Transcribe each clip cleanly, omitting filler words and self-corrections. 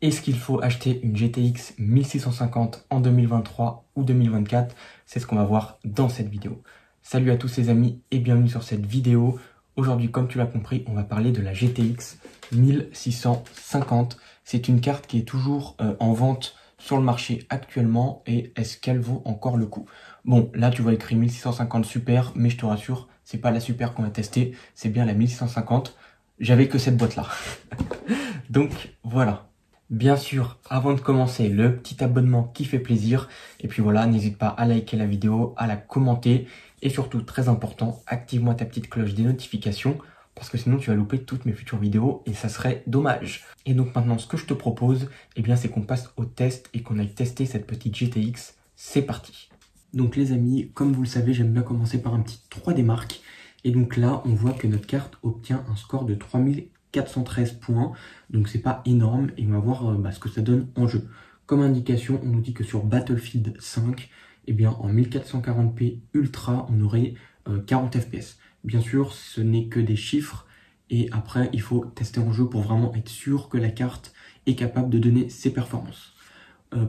Est-ce qu'il faut acheter une GTX 1650 en 2023 ou 2024? C'est ce qu'on va voir dans cette vidéo. Salut à tous les amis et bienvenue sur cette vidéo. Aujourd'hui, comme tu l'as compris, on va parler de la GTX 1650. C'est une carte qui est toujours en vente sur le marché actuellement et est-ce qu'elle vaut encore le coup? Bon, là tu vois écrit 1650 Super, mais je te rassure, c'est pas la Super qu'on va tester, c'est bien la 1650. J'avais que cette boîte là. Donc voilà. Bien sûr, avant de commencer, le petit abonnement qui fait plaisir. Et puis voilà, n'hésite pas à liker la vidéo, à la commenter. Et surtout, très important, active-moi ta petite cloche des notifications. Parce que sinon, tu vas louper toutes mes futures vidéos et ça serait dommage. Et donc maintenant, ce que je te propose, eh bien, c'est qu'on passe au test et qu'on aille tester cette petite GTX. C'est parti. Donc les amis, comme vous le savez, j'aime bien commencer par un petit 3D mark. Et donc là, on voit que notre carte obtient un score de 3413 points. Donc c'est pas énorme et on va voir ce que ça donne en jeu. Comme indication, on nous dit que sur Battlefield 5, eh bien, en 1440p Ultra, on aurait 40 FPS. Bien sûr, ce n'est que des chiffres et après, il faut tester en jeu pour vraiment être sûr que la carte est capable de donner ses performances.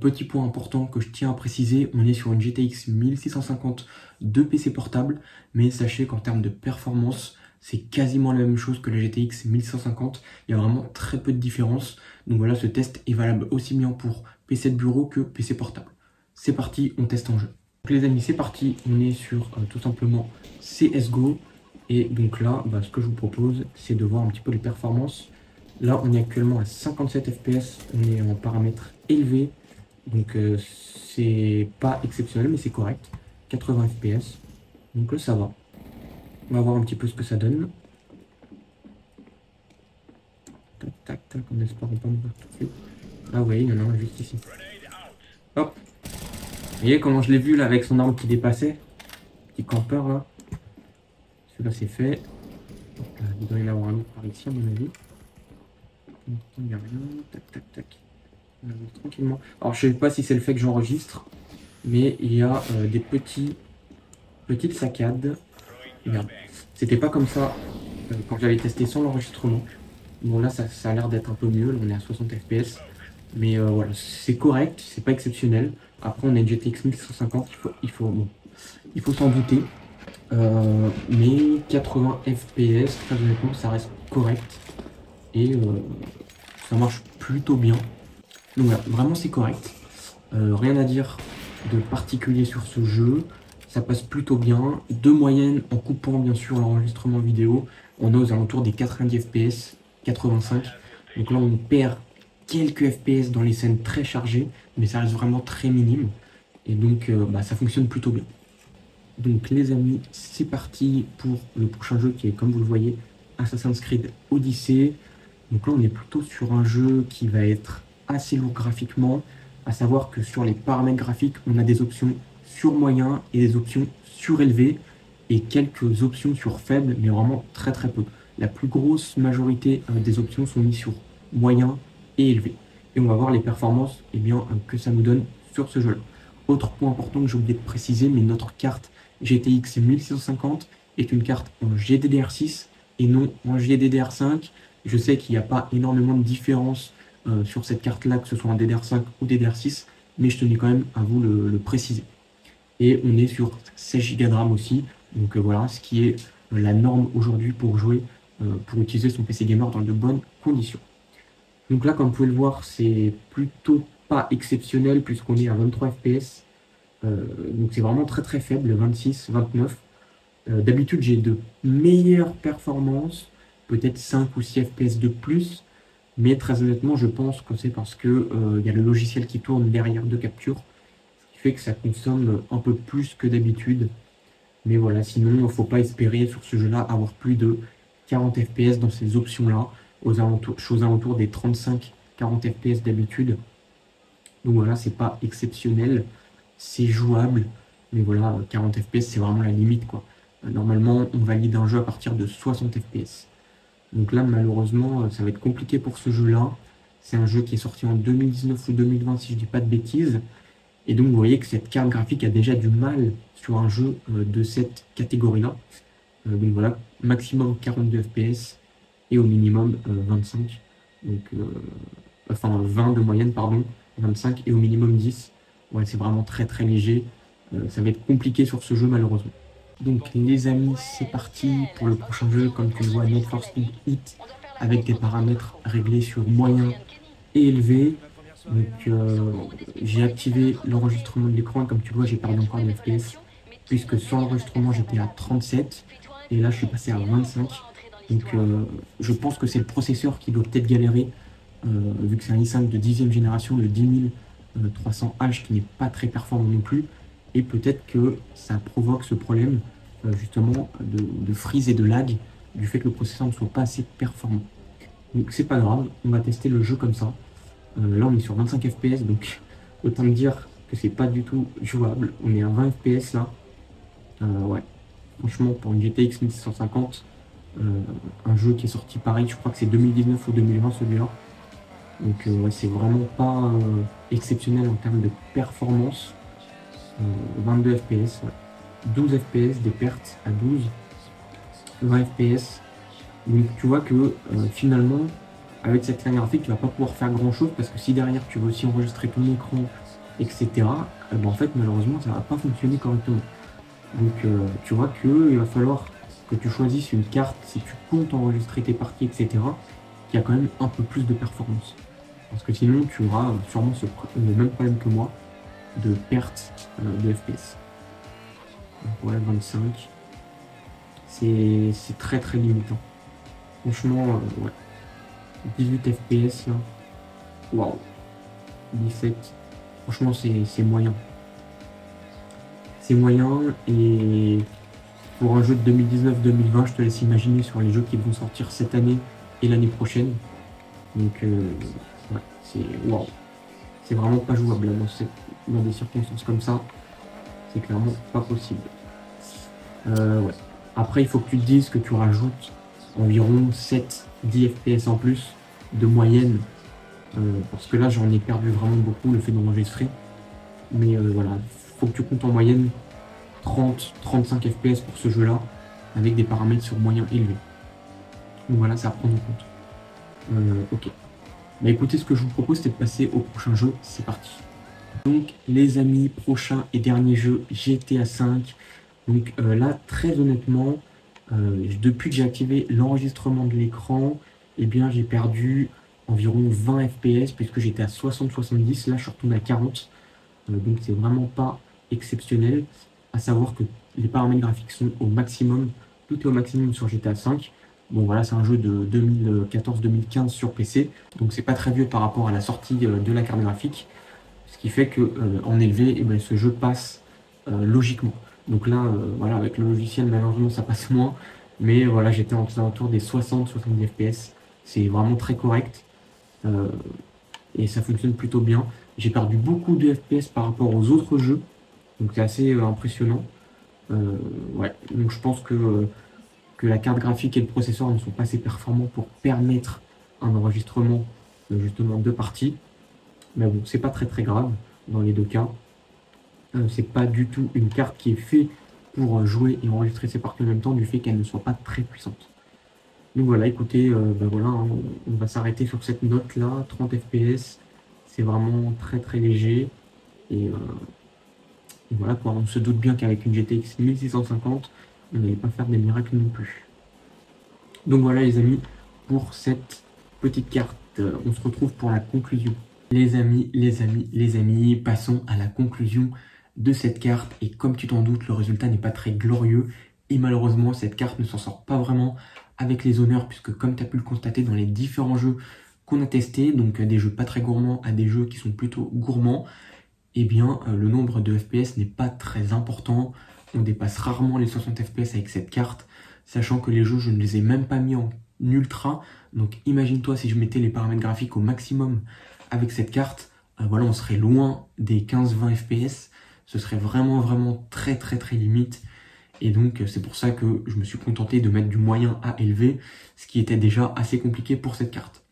Petit point important que je tiens à préciser, on est sur une GTX 1650 de PC portable, mais sachez qu'en termes de performance, c'est quasiment la même chose que la GTX 1150. Il y a vraiment très peu de différence. Donc voilà, ce test est valable aussi bien pour PC de bureau que PC portable. C'est parti, on teste en jeu. Donc les amis, c'est parti. On est sur tout simplement CSGO. Et donc là, ce que je vous propose, c'est de voir un petit peu les performances. Là, on est actuellement à 57 FPS. On est en paramètres élevés. Donc c'est pas exceptionnel, mais c'est correct. 80 FPS. Donc là, ça va. On va voir un petit peu ce que ça donne. Tac, tac, tac, on espère pas me voir tout de suite. Ah oui, il y en a un juste ici. Hop. Vous voyez comment je l'ai vu là avec son arme qui dépassait? Petit campeur là. Celui-là c'est fait. Hop là, il doit y en avoir un autre par ici à mon avis. Il n'y a rien. Tac, tac, tac. On va tranquillement. Alors je sais pas si c'est le fait que j'enregistre, mais il y a des petites saccades. Merde. C'était pas comme ça quand j'avais testé sans l'enregistrement. Bon là ça a l'air d'être un peu mieux, là, on est à 60 FPS. Mais voilà, c'est correct, c'est pas exceptionnel. Après on a une GTX 1150, il faut s'en douter. Mais 80 FPS, très honnêtement, ça reste correct. Et ça marche plutôt bien. Donc voilà, vraiment c'est correct. Rien à dire de particulier sur ce jeu. Ça passe plutôt bien. De moyenne, en coupant bien sûr l'enregistrement vidéo, on est aux alentours des 90 FPS, 85. Donc là, on perd quelques FPS dans les scènes très chargées, mais ça reste vraiment très minime. Et donc, ça fonctionne plutôt bien. Donc les amis, c'est parti pour le prochain jeu qui est, comme vous le voyez, Assassin's Creed Odyssey. Donc là, on est plutôt sur un jeu qui va être assez lourd graphiquement, à savoir que sur les paramètres graphiques, on a des options sur moyen et des options surélevées et quelques options sur faible, mais vraiment très très peu. La plus grosse majorité des options sont mises sur moyen et élevé. Et on va voir les performances que ça nous donne sur ce jeu-là. Autre point important que j'ai oublié de préciser, mais notre carte GTX 1650 est une carte en GDDR6 et non en GDDR5. Je sais qu'il n'y a pas énormément de différence sur cette carte-là, que ce soit en DDR5 ou DDR6, mais je tenais quand même à vous le préciser. Et on est sur 16 Go de RAM aussi, donc voilà, ce qui est la norme aujourd'hui pour jouer, pour utiliser son PC gamer dans de bonnes conditions. Donc là, comme vous pouvez le voir, c'est plutôt pas exceptionnel puisqu'on est à 23 FPS. Donc c'est vraiment très très faible, 26, 29. D'habitude, j'ai de meilleures performances, peut-être 5 ou 6 FPS de plus, mais très honnêtement, je pense que c'est parce que y a le logiciel qui tourne derrière de capture, ce qui fait que ça consomme un peu plus que d'habitude. Mais voilà, sinon, il ne faut pas espérer sur ce jeu-là avoir plus de 40 FPS dans ces options-là, aux alentours des 35-40 FPS d'habitude. Donc voilà, c'est pas exceptionnel, c'est jouable, mais voilà, 40 FPS, c'est vraiment la limite, quoi. Normalement, on valide un jeu à partir de 60 FPS. Donc là, malheureusement, ça va être compliqué pour ce jeu-là. C'est un jeu qui est sorti en 2019 ou 2020, si je dis pas de bêtises. Et donc, vous voyez que cette carte graphique a déjà du mal sur un jeu de cette catégorie-là. Donc voilà, maximum 42 FPS et au minimum 25. Donc enfin 20 de moyenne, pardon, 25 et au minimum 10. Ouais, c'est vraiment très très léger. Ça va être compliqué sur ce jeu malheureusement. Donc les amis, c'est parti pour le prochain jeu. Comme tu le vois, Need for Speed Heat avec des paramètres réglés sur moyen et élevé. Donc j'ai activé l'enregistrement de l'écran et comme tu vois, j'ai perdu encore des FPS puisque sur l'enregistrement j'étais à 37 et là je suis passé à 25. Donc je pense que c'est le processeur qui doit peut-être galérer vu que c'est un i5 de 10e génération, le 10300H qui n'est pas très performant non plus. Et peut-être que ça provoque ce problème justement de freeze et de lag du fait que le processeur ne soit pas assez performant. Donc c'est pas grave, on va tester le jeu comme ça. Là on est sur 25 FPS, donc autant me dire que c'est pas du tout jouable. On est à 20 FPS là. Ouais, franchement pour une GTX 1650, un jeu qui est sorti pareil, je crois que c'est 2019 ou 2020 celui-là. Donc ouais, c'est vraiment pas exceptionnel en termes de performance. 22 FPS, ouais. 12 FPS, des pertes à 12, 20 FPS. Donc tu vois que finalement, avec cette carte graphique, tu vas pas pouvoir faire grand chose parce que si derrière tu veux aussi enregistrer ton écran, etc., ben, en fait malheureusement ça va pas fonctionner correctement. Donc tu vois qu'il va falloir que tu choisisses une carte si tu comptes enregistrer tes parties, etc., qui a quand même un peu plus de performance. Parce que sinon tu auras sûrement le même problème que moi de perte de FPS. Donc ouais, 25. C'est très très limitant. Franchement, ouais. 18 FPS là. Waouh. 17. Franchement, c'est moyen. C'est moyen et pour un jeu de 2019-2020, je te laisse imaginer sur les jeux qui vont sortir cette année et l'année prochaine. Donc, ouais, c'est waouh. C'est vraiment pas jouable là, dans des circonstances comme ça. C'est clairement pas possible. Ouais. Après, il faut que tu te dises que tu rajoutes environ 7-10 FPS en plus de moyenne. Parce que là, j'en ai perdu vraiment beaucoup le fait d'enregistrer. Mais voilà, il faut que tu comptes en moyenne 30-35 FPS pour ce jeu-là, avec des paramètres sur moyen élevé. Donc voilà, c'est à prendre en compte. Ok. Bah écoutez, ce que je vous propose, c'est de passer au prochain jeu. C'est parti. Donc les amis, prochain et dernier jeu, GTA V. Donc là, très honnêtement, depuis que j'ai activé l'enregistrement de l'écran, eh bien j'ai perdu environ 20 FPS puisque j'étais à 60-70, là je suis retourné à 40. Donc c'est vraiment pas exceptionnel. À savoir que les paramètres graphiques sont au maximum, tout est au maximum sur GTA V. Bon voilà, c'est un jeu de 2014-2015 sur PC, donc c'est pas très vieux par rapport à la sortie de la carte graphique. Ce qui fait que en élevé, eh ben, ce jeu passe logiquement. Donc là, voilà, avec le logiciel, malheureusement, ça passe moins. Mais voilà, j'étais en autour des 60-70 FPS. C'est vraiment très correct. Et ça fonctionne plutôt bien. J'ai perdu beaucoup de FPS par rapport aux autres jeux. Donc c'est assez impressionnant. Ouais, donc je pense que la carte graphique et le processeur ne sont pas assez performants pour permettre un enregistrement justement de parties. Mais bon, c'est pas très très grave dans les deux cas. C'est pas du tout une carte qui est faite pour jouer et enregistrer ses parties en même temps, du fait qu'elle ne soit pas très puissante. Donc voilà, écoutez, ben voilà, hein, on va s'arrêter sur cette note-là, 30 FPS, c'est vraiment très très léger. Et voilà quoi, on se doute bien qu'avec une GTX 1650, on n'allait pas faire des miracles non plus. Donc voilà les amis, pour cette petite carte, on se retrouve pour la conclusion. Les amis, passons à la conclusion de cette carte. Et comme tu t'en doutes, le résultat n'est pas très glorieux. Et malheureusement, cette carte ne s'en sort pas vraiment avec les honneurs, puisque comme tu as pu le constater dans les différents jeux qu'on a testés, donc des jeux pas très gourmands à des jeux qui sont plutôt gourmands, eh bien le nombre de FPS n'est pas très important. On dépasse rarement les 60 FPS avec cette carte, sachant que les jeux, je ne les ai même pas mis en ultra. Donc imagine-toi si je mettais les paramètres graphiques au maximum avec cette carte, voilà, on serait loin des 15-20 FPS. Ce serait vraiment vraiment très très très limite. Et donc c'est pour ça que je me suis contenté de mettre du moyen à élevé, ce qui était déjà assez compliqué pour cette carte.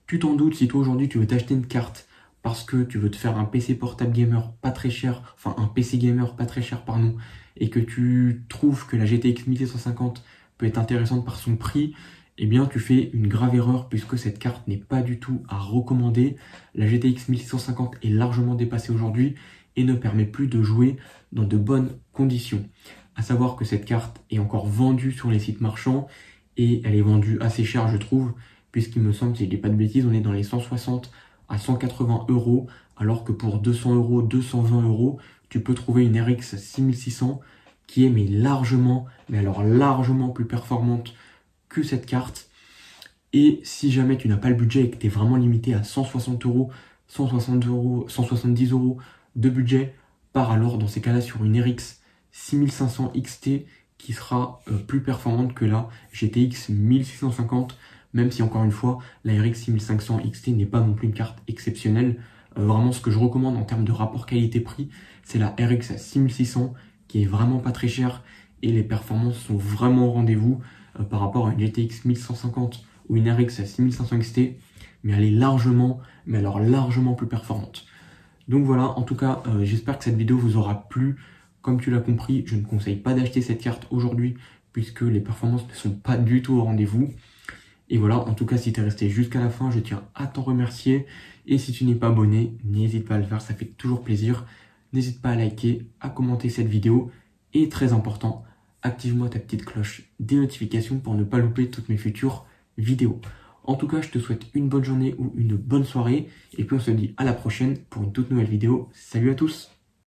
Tu t'en doutes, si toi aujourd'hui tu veux t'acheter une carte parce que tu veux te faire un PC portable gamer pas très cher, enfin un PC gamer pas très cher pardon, et que tu trouves que la GTX 1650 peut être intéressante par son prix, eh bien tu fais une grave erreur puisque cette carte n'est pas du tout à recommander. La GTX 1650 est largement dépassée aujourd'hui et ne permet plus de jouer dans de bonnes conditions. À savoir que cette carte est encore vendue sur les sites marchands et elle est vendue assez cher je trouve, puisqu'il me semble, si je dis pas de bêtises, on est dans les 160 à 180 euros, alors que pour 200 euros, 220 euros, tu peux trouver une RX 6600 qui est largement plus performante que cette carte. Et si jamais tu n'as pas le budget et que tu es vraiment limité à 160 euros, 160 euros, 170 euros de budget, pars alors dans ces cas-là sur une RX 6500 XT qui sera plus performante que la GTX 1650, même si encore une fois, la RX 6500 XT n'est pas non plus une carte exceptionnelle. Vraiment, ce que je recommande en termes de rapport qualité-prix, c'est la RX 6600 qui est vraiment pas très chère et les performances sont vraiment au rendez-vous par rapport à une GTX 1150 ou une RX 6500 XT, mais elle est largement plus performante. Donc voilà, en tout cas, j'espère que cette vidéo vous aura plu. Comme tu l'as compris, je ne conseille pas d'acheter cette carte aujourd'hui puisque les performances ne sont pas du tout au rendez-vous. Et voilà, en tout cas, si tu es resté jusqu'à la fin, je tiens à t'en remercier. Et si tu n'es pas abonné, n'hésite pas à le faire, ça fait toujours plaisir. N'hésite pas à liker, à commenter cette vidéo. Et très important, active-moi ta petite cloche des notifications pour ne pas louper toutes mes futures vidéos. En tout cas, je te souhaite une bonne journée ou une bonne soirée. Et puis on se dit à la prochaine pour une toute nouvelle vidéo. Salut à tous!